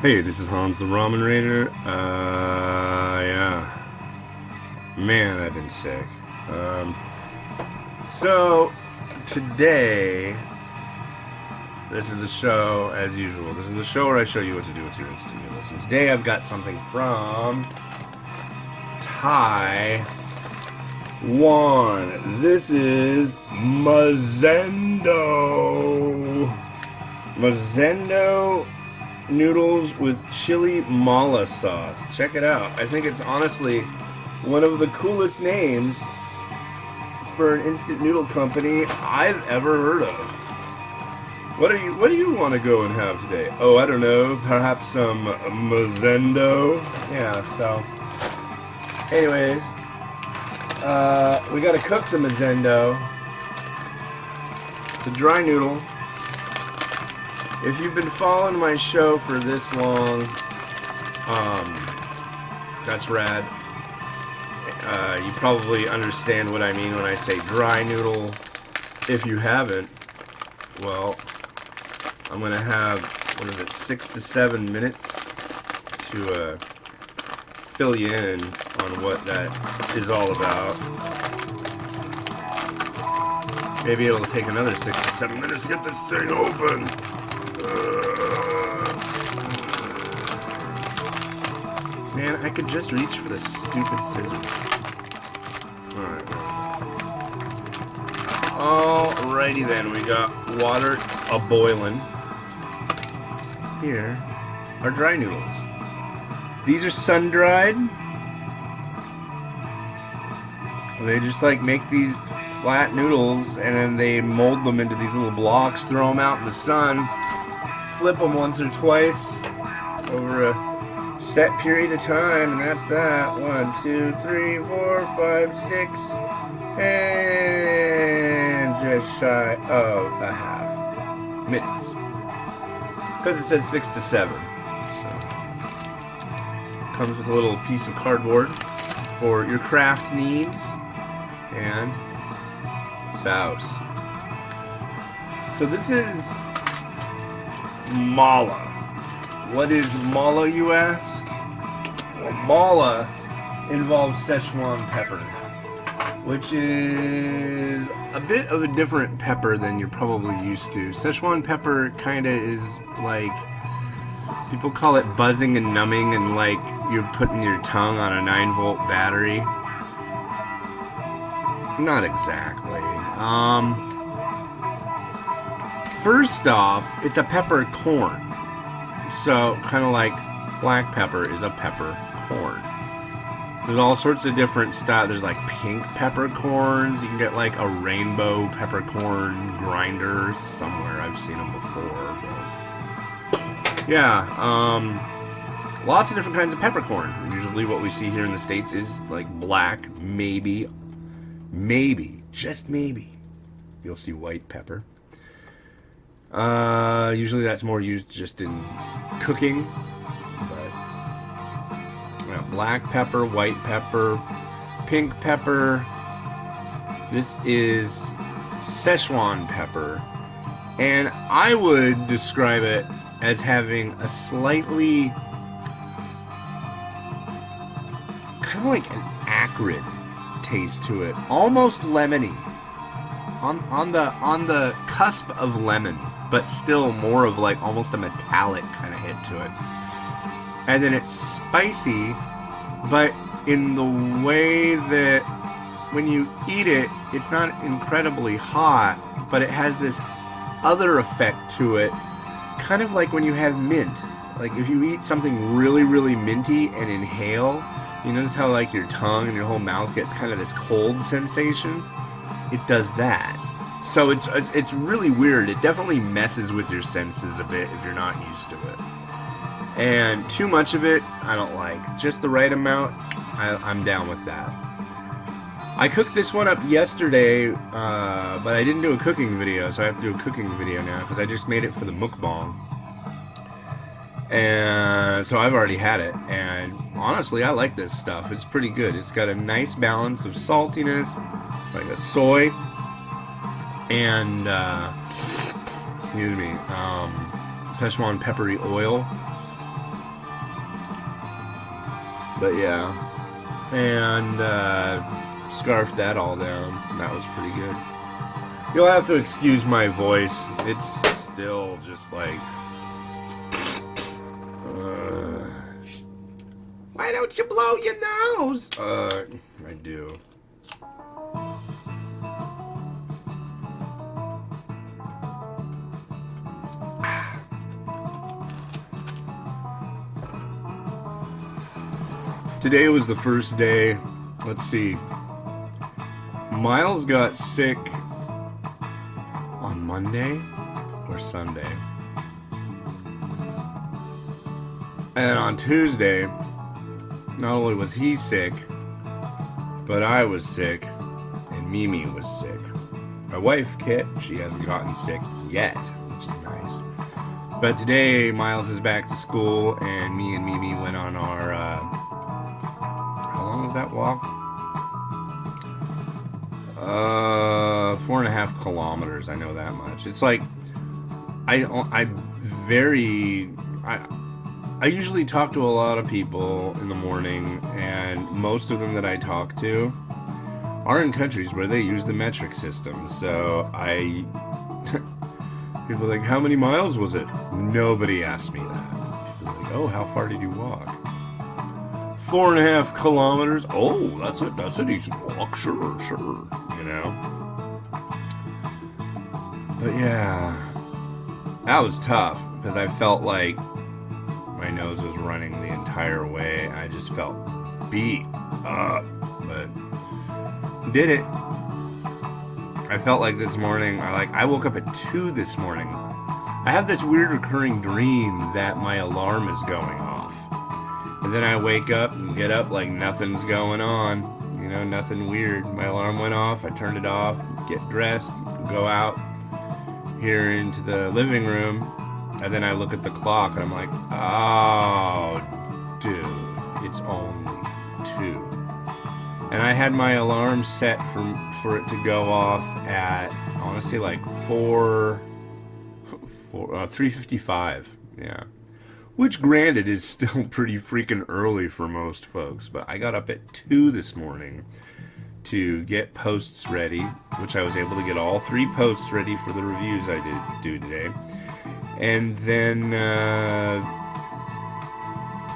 Hey, this is Hans the Ramen Raider. Yeah. Man, I've been sick. So, today, this is the show, as usual. This is the show where I show you what to do with your instant noodles. And today I've got something from Taiwan. This is Mazendo. Mazendo noodles with chili mala sauce. Check it out. I think it's honestly one of the coolest names for an instant noodle company I've ever heard of. What do you want to go and have today? Oh, I don't know. Perhaps some Mazendo. Yeah. So, anyways, we got to cook some Mazendo. It's a dry noodle. If you've been following my show for this long, that's rad. You probably understand what I mean when I say dry noodle. If you haven't, well, I'm gonna have, 6 to 7 minutes to fill you in on what that is all about. Maybe it'll take another 6 to 7 minutes to get this thing open. Man, I could just reach for the stupid scissors. Alrighty then, we got water a-boiling. Here are dry noodles. These are sun-dried. They just make these flat noodles and then they mold them into these little blocks, throw them out in the sun, flip them once or twice over a set period of time, and that's that. 1, 2, 3, 4, 5, 6, and just shy of a half minutes. Because it says 6 to 7. So, comes with a little piece of cardboard for your craft needs, and sauce. So this is mala. What is mala, you ask? Well, mala involves Szechuan pepper, which is a bit of a different pepper than you're probably used to. Szechuan pepper kind of is like, people call it buzzing and numbing, and like you're putting your tongue on a 9-volt battery. Not exactly. First off, it's a peppercorn. So, kind of like black pepper is a peppercorn. There's all sorts of different styles. There's like pink peppercorns. You can get like a rainbow peppercorn grinder somewhere. I've seen them before. But yeah, lots of different kinds of peppercorn. Usually what we see here in the States is like black, maybe, just maybe, you'll see white pepper. Usually that's more used just in cooking, but black pepper, white pepper, pink pepper. This is Szechuan pepper, and I would describe it as having a slightly kind of like an acrid taste to it, almost lemony, on the cusp of lemon, but still more of like almost a metallic kind of hit to it. And then it's spicy, but in the way that when you eat it, it's not incredibly hot, but it has this other effect to it, kind of like when you have mint. Like if you eat something really, really minty and inhale, you notice how like your tongue and your whole mouth gets kind of this cold sensation? It does that. So it's really weird. It definitely messes with your senses a bit if you're not used to it. And too much of it, I don't like. Just the right amount, I'm down with that. I cooked this one up yesterday, but I didn't do a cooking video, so I have to do a cooking video now because I just made it for the mukbang. And so I've already had it, and honestly, I like this stuff. It's pretty good. It's got a nice balance of saltiness, like a soy, and excuse me, Szechuan peppery oil. But yeah. And scarfed that all down. That was pretty good. You'll have to excuse my voice. It's still just like... why don't you blow your nose? I do. Today was the first day. Let's see. Miles got sick on Monday or Sunday. And on Tuesday, not only was he sick, but I was sick, and Mimi was sick. My wife, Kit, she hasn't gotten sick yet, which is nice. But today, Miles is back to school, and me and Mimi went on our, how long was that walk? 4.5 kilometers, I know that much. It's like, I usually talk to a lot of people in the morning, and most of them that I talk to are in countries where they use the metric system. So people are like, how many miles was it? Nobody asked me that. People are like, oh, how far did you walk? 4.5 kilometers. Oh, that's a decent walk. Sure. You know. But yeah, that was tough because I felt like my nose was running the entire way. I just felt beat up, but did it. I felt like this morning, I woke up at 2 this morning. I have this weird recurring dream that my alarm is going off. And then I wake up and get up like nothing's going on. You know, nothing weird. My alarm went off, I turned it off, get dressed, go out here into the living room. And then I look at the clock and I'm like, oh, dude, it's only 2. And I had my alarm set for it to go off at, I want to say like 3:55, yeah. Which, granted, is still pretty freaking early for most folks. But I got up at 2 this morning to get posts ready, which I was able to get all 3 posts ready for the reviews I did do today. And then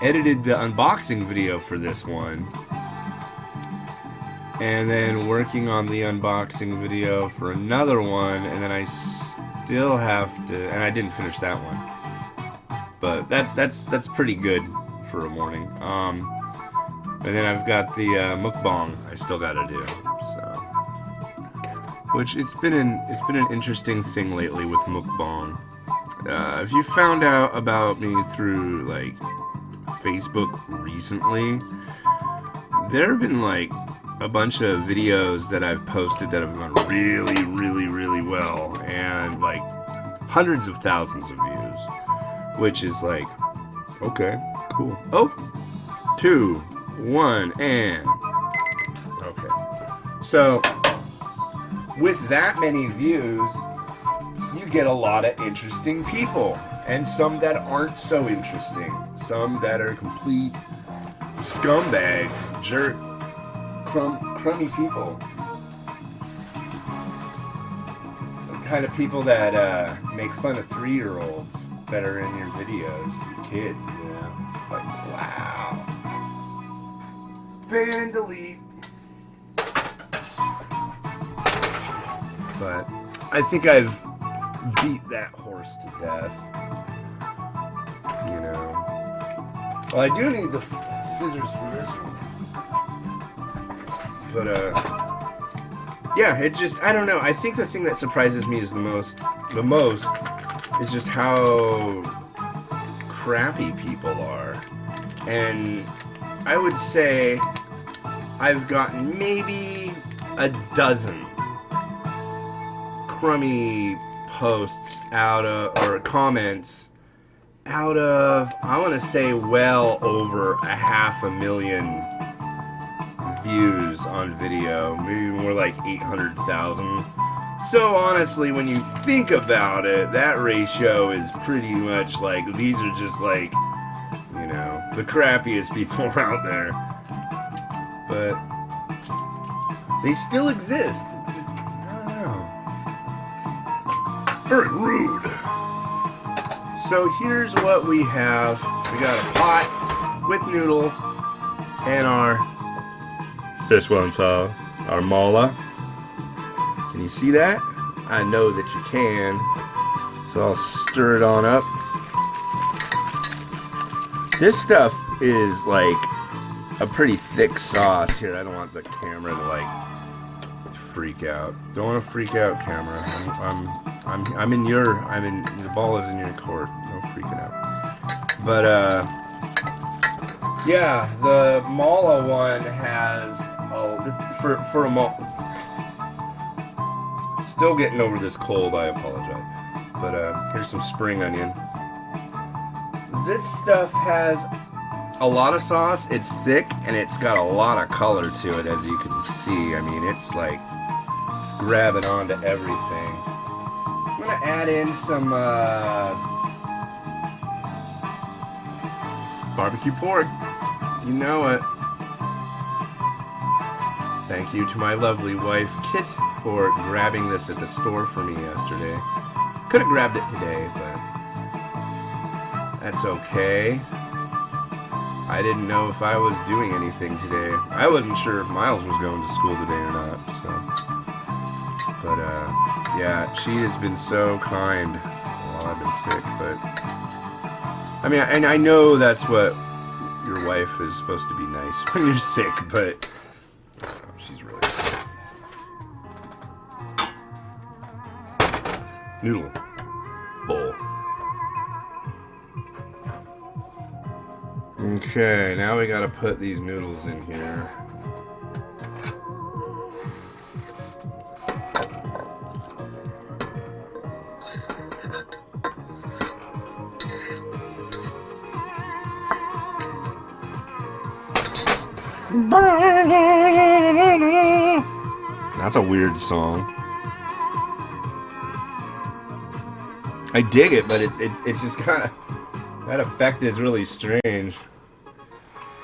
edited the unboxing video for this one. And then working on the unboxing video for another one. And then I still have to... And I didn't finish that one. But that's pretty good for a morning. And then I've got the mukbang I still got to do. So, which it's been an interesting thing lately with mukbang. If you found out about me through like Facebook recently, there have been like a bunch of videos that I've posted that have gone really, really, really well, and like hundreds of thousands of views, which is like, okay, cool. Oh, 2, 1, and okay. So with that many views, you get a lot of interesting people, and some that aren't so interesting, some that are complete scumbag, jerk, crummy people. The kind of people that make fun of 3-year-olds that are in your videos, kids, you know. It's like, wow. Ban and delete. But I think I've beat that horse to death. You know. Well, I do need the scissors for this one. But, yeah, it just, I don't know. I think the thing that surprises me is the most is just how crappy people are. And I would say I've gotten maybe a dozen crummy posts out of, or comments out of, I want to say well over 500,000 views on video, maybe more like 800,000. So honestly, when you think about it, that ratio is pretty much like, these are just like you know, the crappiest people out there. But they still exist. Just, I don't know. Very rude. So here's what we have. We got a pot with noodle and this one's our mala. Can you see that? I know that you can. So I'll stir it on up. This stuff is like a pretty thick sauce. Here, I don't want the camera to like freak out. Don't want to freak out, camera. The ball is in your court. No freaking out. But yeah, the mala one has for a mala. Still getting over this cold, I apologize. But here's some spring onion. This stuff has a lot of sauce. It's thick and it's got a lot of color to it, as you can see. I mean, it's like grabbing onto everything. I'm gonna add in some barbecue pork. You know it. Thank you to my lovely wife, Kit, for grabbing this at the store for me yesterday. Could have grabbed it today, but that's okay. I didn't know if I was doing anything today. I wasn't sure if Miles was going to school today or not, so. But, yeah, she has been so kind while I've been sick, but. I mean, and I know that's what your wife is supposed to be nice when you're sick, but. She's really. Noodle bowl. Okay, now we gotta put these noodles in here. That's a weird song. I dig it, but it's just kind of, that effect is really strange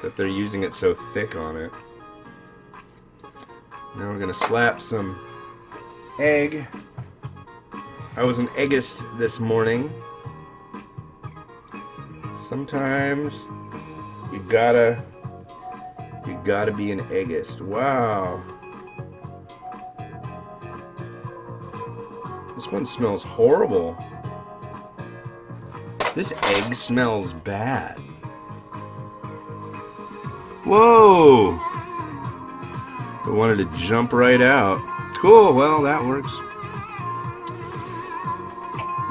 that they're using it so thick on it. Now we're gonna slap some egg. I was an eggist this morning. Sometimes you gotta be an eggist. Wow. This one smells horrible. This egg smells bad. Whoa! I wanted to jump right out. Cool, well, that works.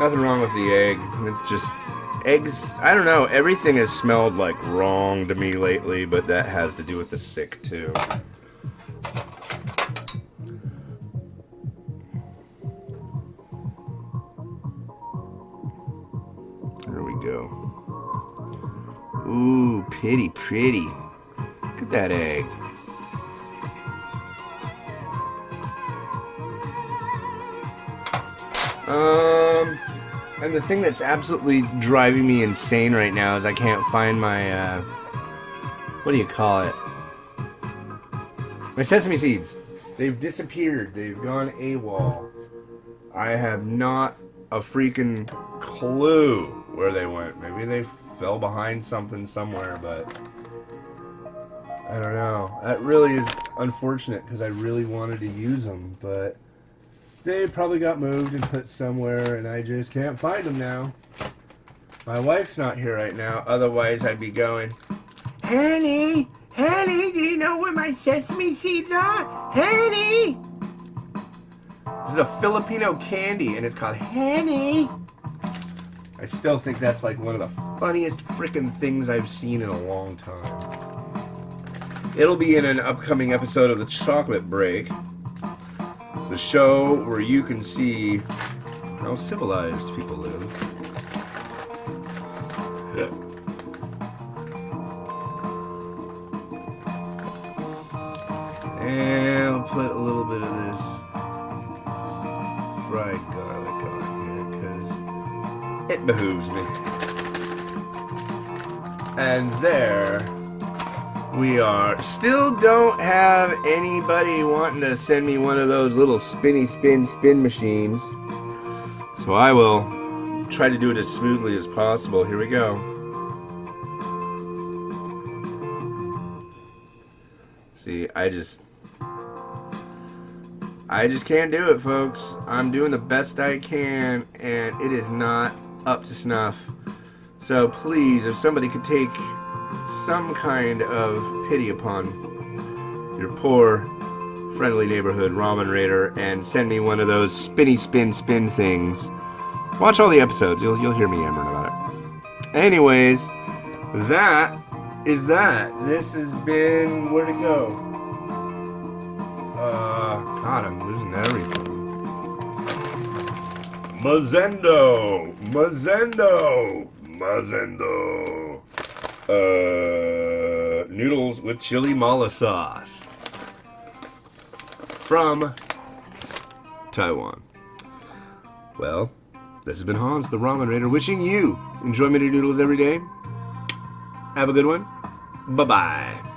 Nothing wrong with the egg. It's just eggs. I don't know. Everything has smelled like wrong to me lately, but that has to do with the sick too. There we go. Ooh, pretty. Look at that egg. And the thing that's absolutely driving me insane right now is I can't find my, what do you call it? My sesame seeds. They've disappeared. They've gone AWOL. I have not a freaking clue where they went. Maybe they fell behind something somewhere, but I don't know. That really is unfortunate because I really wanted to use them, but they probably got moved and put somewhere, and I just can't find them now. My wife's not here right now, otherwise I'd be going, Honey, do you know where my sesame seeds are? Honey! This is a Filipino candy, and it's called Honey. I still think that's like one of the funniest frickin' things I've seen in a long time. It'll be in an upcoming episode of The Chocolate Break. The show where you can see how civilized people live. And I'll put a little bit of this fried garlic on here because it behooves me. And there we are. Still don't have anybody wanting to send me one of those little spin machines. So I will try to do it as smoothly as possible. Here we go. See, I just can't do it, folks. I'm doing the best I can, and it is not up to snuff. So please, if somebody could take some kind of pity upon your poor, friendly neighborhood ramen raider and send me one of those spin things. Watch all the episodes. You'll hear me yammering about it. Anyways, that is that. This has been... Where'd it go? God, I'm losing everything. Mazendo! Noodles with chili mala sauce. From Taiwan. Well, this has been Hans, the Ramen Raider, wishing you enjoyment of noodles every day. Have a good one. Bye-bye.